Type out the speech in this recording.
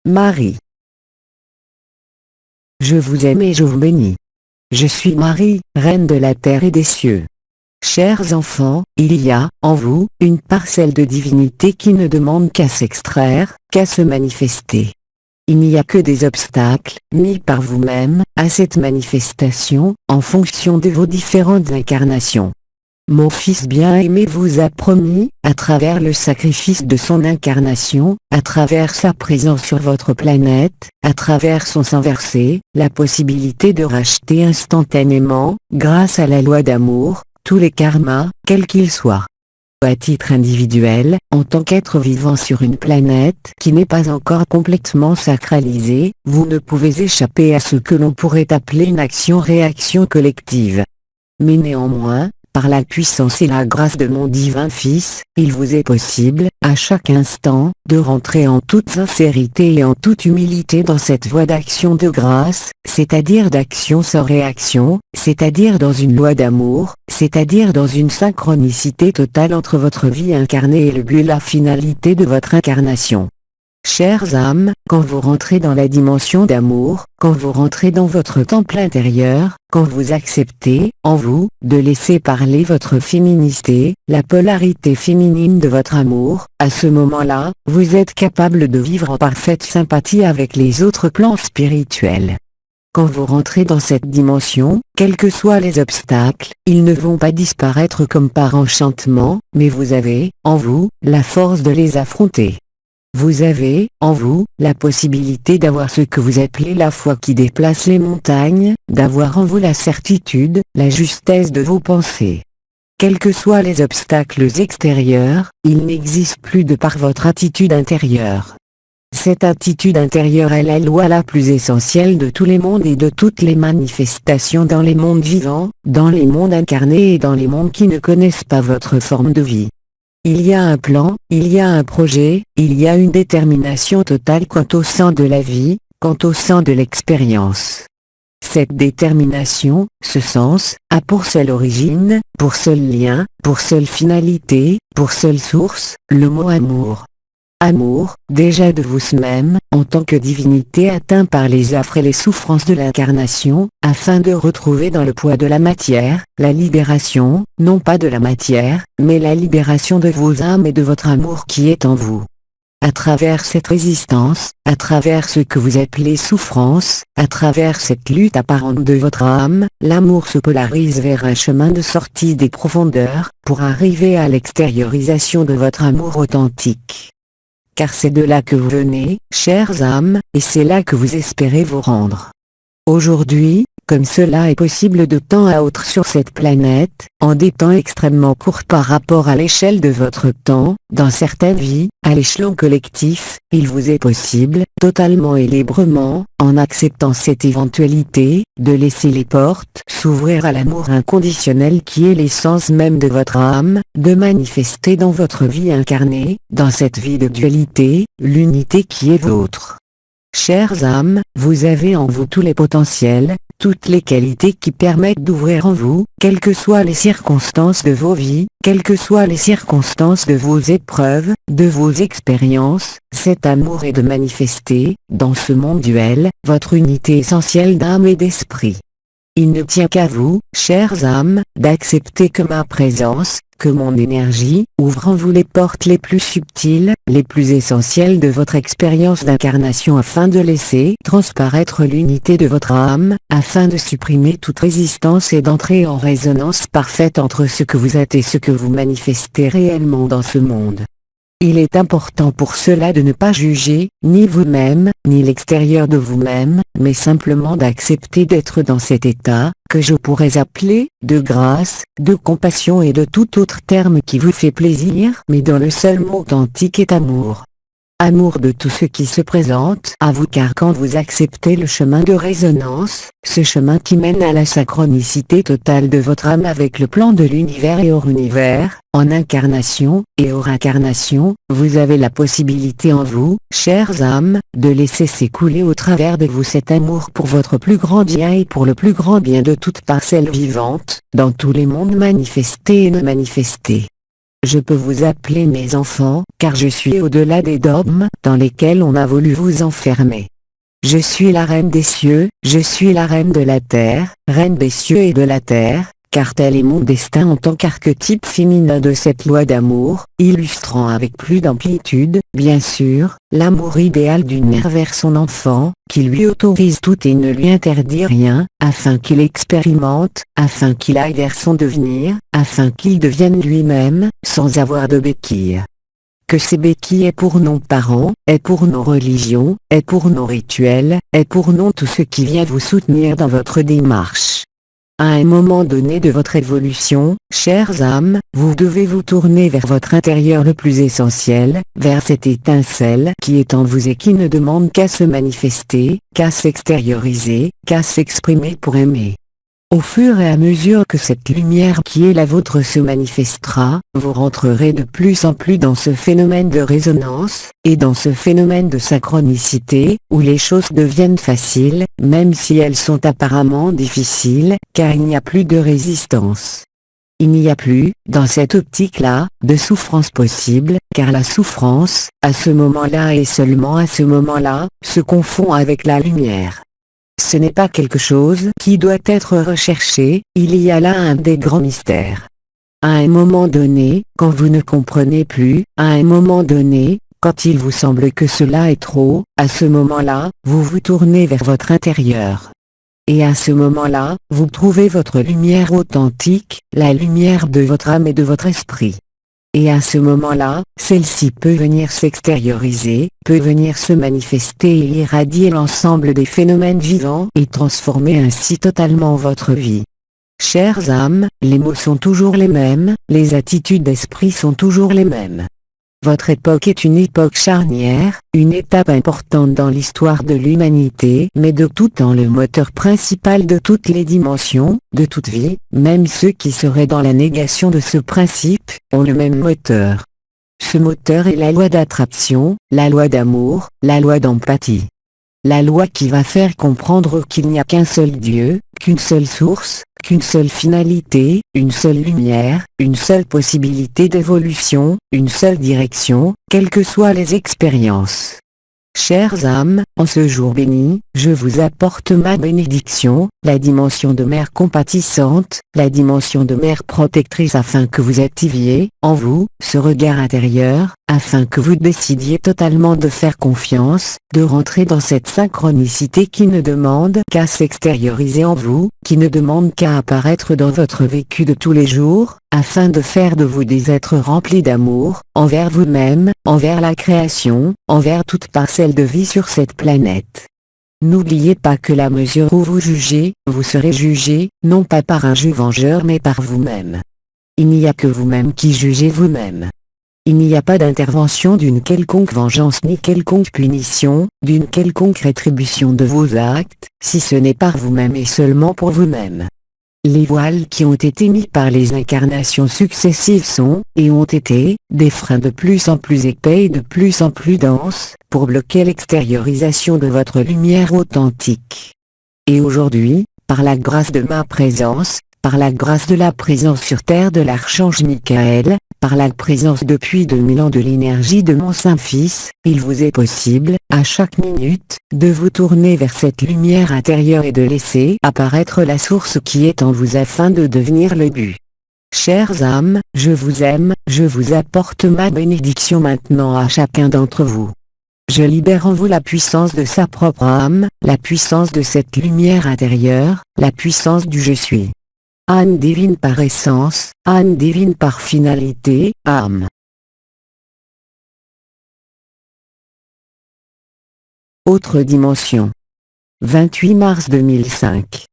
Marie. Je vous aime et je vous bénis. Je suis Marie, reine de la terre et des cieux. Chers enfants, il y a, en vous, une parcelle de divinité qui ne demande qu'à s'extraire, qu'à se manifester. Il n'y a que des obstacles, mis par vous-même, à cette manifestation, en fonction de vos différentes incarnations. Mon Fils bien-aimé vous a promis, à travers le sacrifice de son incarnation, à travers sa présence sur votre planète, à travers son sang versé, la possibilité de racheter instantanément, grâce à la loi d'amour, tous les karmas, quels qu'ils soient. À titre individuel, en tant qu'être vivant sur une planète qui n'est pas encore complètement sacralisée, vous ne pouvez échapper à ce que l'on pourrait appeler une action-réaction collective. Mais néanmoins, par la puissance et la grâce de mon divin Fils, il vous est possible, à chaque instant, de rentrer en toute sincérité et en toute humilité dans cette voie d'action de grâce, c'est-à-dire d'action sans réaction, c'est-à-dire dans une loi d'amour, c'est-à-dire dans une synchronicité totale entre votre vie incarnée et le but et la finalité de votre incarnation. Chères âmes, quand vous rentrez dans la dimension d'amour, quand vous rentrez dans votre temple intérieur, quand vous acceptez, en vous, de laisser parler votre féminité, la polarité féminine de votre amour, à ce moment-là, vous êtes capable de vivre en parfaite sympathie avec les autres plans spirituels. Quand vous rentrez dans cette dimension, quels que soient les obstacles, ils ne vont pas disparaître comme par enchantement, mais vous avez, en vous, la force de les affronter. Vous avez, en vous, la possibilité d'avoir ce que vous appelez la foi qui déplace les montagnes, d'avoir en vous la certitude, la justesse de vos pensées. Quels que soient les obstacles extérieurs, ils n'existent plus de par votre attitude intérieure. Cette attitude intérieure est la loi la plus essentielle de tous les mondes et de toutes les manifestations dans les mondes vivants, dans les mondes incarnés et dans les mondes qui ne connaissent pas votre forme de vie. Il y a un plan, il y a un projet, il y a une détermination totale quant au sens de la vie, quant au sens de l'expérience. Cette détermination, ce sens, a pour seule origine, pour seul lien, pour seule finalité, pour seule source, le mot amour. Amour, déjà de vous-même, en tant que divinité atteint par les affres et les souffrances de l'incarnation, afin de retrouver dans le poids de la matière, la libération, non pas de la matière, mais la libération de vos âmes et de votre amour qui est en vous. À travers cette résistance, à travers ce que vous appelez souffrance, à travers cette lutte apparente de votre âme, l'amour se polarise vers un chemin de sortie des profondeurs, pour arriver à l'extériorisation de votre amour authentique. Car c'est de là que vous venez, chères âmes, et c'est là que vous espérez vous rendre. Aujourd'hui, comme cela est possible de temps à autre sur cette planète, en des temps extrêmement courts par rapport à l'échelle de votre temps, dans certaines vies, à l'échelon collectif, il vous est possible, totalement et librement, en acceptant cette éventualité, de laisser les portes s'ouvrir à l'amour inconditionnel qui est l'essence même de votre âme, de manifester dans votre vie incarnée, dans cette vie de dualité, l'unité qui est vôtre. Chères âmes, vous avez en vous tous les potentiels, toutes les qualités qui permettent d'ouvrir en vous, quelles que soient les circonstances de vos vies, quelles que soient les circonstances de vos épreuves, de vos expériences, cet amour est de manifester, dans ce monde duel, votre unité essentielle d'âme et d'esprit. Il ne tient qu'à vous, chères âmes, d'accepter que ma présence, que mon énergie, ouvre en vous les portes les plus subtiles, les plus essentielles de votre expérience d'incarnation afin de laisser transparaître l'unité de votre âme, afin de supprimer toute résistance et d'entrer en résonance parfaite entre ce que vous êtes et ce que vous manifestez réellement dans ce monde. Il est important pour cela de ne pas juger, ni vous-même, ni l'extérieur de vous-même, mais simplement d'accepter d'être dans cet état, que je pourrais appeler, de grâce, de compassion et de tout autre terme qui vous fait plaisir, mais dont le seul mot authentique est amour. Amour de tout ce qui se présente à vous car quand vous acceptez le chemin de résonance, ce chemin qui mène à la synchronicité totale de votre âme avec le plan de l'univers et hors univers, en incarnation, et hors incarnation, vous avez la possibilité en vous, chères âmes, de laisser s'écouler au travers de vous cet amour pour votre plus grand bien et pour le plus grand bien de toute parcelle vivante, dans tous les mondes manifestés et non manifestés. je peux vous appeler mes enfants, car je suis au-delà des dogmes dans lesquels on a voulu vous enfermer. Je suis la reine des cieux, je suis la reine de la terre, reine des cieux et de la terre, car tel est mon destin en tant qu'archétype féminin de cette loi d'amour, illustrant avec plus d'amplitude, bien sûr, l'amour idéal d'une mère vers son enfant, qui lui autorise tout et ne lui interdit rien, afin qu'il expérimente, afin qu'il aille vers son devenir, afin qu'il devienne lui-même, sans avoir de béquilles. Que ces béquilles est pour nos parents, est pour nos religions, est pour nos rituels, est pour nous tout ce qui vient vous soutenir dans votre démarche. À un moment donné de votre évolution, chères âmes, vous devez vous tourner vers votre intérieur le plus essentiel, vers cette étincelle qui est en vous et qui ne demande qu'à se manifester, qu'à s'extérioriser, qu'à s'exprimer pour aimer. Au fur et à mesure que cette lumière qui est la vôtre se manifestera, vous rentrerez de plus en plus dans ce phénomène de résonance, et dans ce phénomène de synchronicité, où les choses deviennent faciles, même si elles sont apparemment difficiles, car il n'y a plus de résistance. Il n'y a plus, dans cette optique-là, de souffrance possible, car la souffrance, à ce moment-là et seulement à ce moment-là, se confond avec la lumière. Ce n'est pas quelque chose qui doit être recherché, il y a là un des grands mystères. À un moment donné, quand vous ne comprenez plus, à un moment donné, quand il vous semble que cela est trop, à ce moment-là, vous vous tournez vers votre intérieur. Et à ce moment-là, vous trouvez votre lumière authentique, la lumière de votre âme et de votre esprit. Et à ce moment-là, celle-ci peut venir s'extérioriser, peut venir se manifester et irradier l'ensemble des phénomènes vivants et transformer ainsi totalement votre vie. Chères âmes, les mots sont toujours les mêmes, les attitudes d'esprit sont toujours les mêmes. Votre époque est une époque charnière, une étape importante dans l'histoire de l'humanité, mais de tout temps le moteur principal de toutes les dimensions, de toute vie, même ceux qui seraient dans la négation de ce principe, ont le même moteur. Ce moteur est la loi d'attraction, la loi d'amour, la loi d'empathie. La loi qui va faire comprendre qu'il n'y a qu'un seul Dieu, qu'une seule source, qu'une seule finalité, une seule lumière, une seule possibilité d'évolution, une seule direction, quelles que soient les expériences. Chères âmes, en ce jour béni, je vous apporte ma bénédiction, la dimension de mère compatissante, la dimension de mère protectrice afin que vous activiez, en vous, ce regard intérieur, afin que vous décidiez totalement de faire confiance, de rentrer dans cette synchronicité qui ne demande qu'à s'extérioriser en vous, qui ne demande qu'à apparaître dans votre vécu de tous les jours, afin de faire de vous des êtres remplis d'amour, envers vous-même, envers la création, envers toute parcelle de vie sur cette planète. N'oubliez pas que la mesure où vous jugez, vous serez jugé, non pas par un jeu vengeur mais par vous-même. Il n'y a que vous-même qui jugez vous-même. Il n'y a pas d'intervention d'une quelconque vengeance ni quelconque punition, d'une quelconque rétribution de vos actes, si ce n'est par vous-même et seulement pour vous-même. Les voiles qui ont été mis par les incarnations successives sont, et ont été, des freins de plus en plus épais et de plus en plus denses, pour bloquer l'extériorisation de votre lumière authentique. Et aujourd'hui, par la grâce de ma présence, par la grâce de la présence sur terre de l'archange Michael, par la présence depuis 2000 ans de l'énergie de mon Saint-Fils, il vous est possible, à chaque minute, de vous tourner vers cette lumière intérieure et de laisser apparaître la source qui est en vous afin de devenir le but. Chères âmes, je vous aime, je vous apporte ma bénédiction maintenant à chacun d'entre vous. Je libère en vous la puissance de sa propre âme, la puissance de cette lumière intérieure, la puissance du je suis. Âme divine par essence, âme divine par finalité, âme. Autre dimension. 28 mars 2005.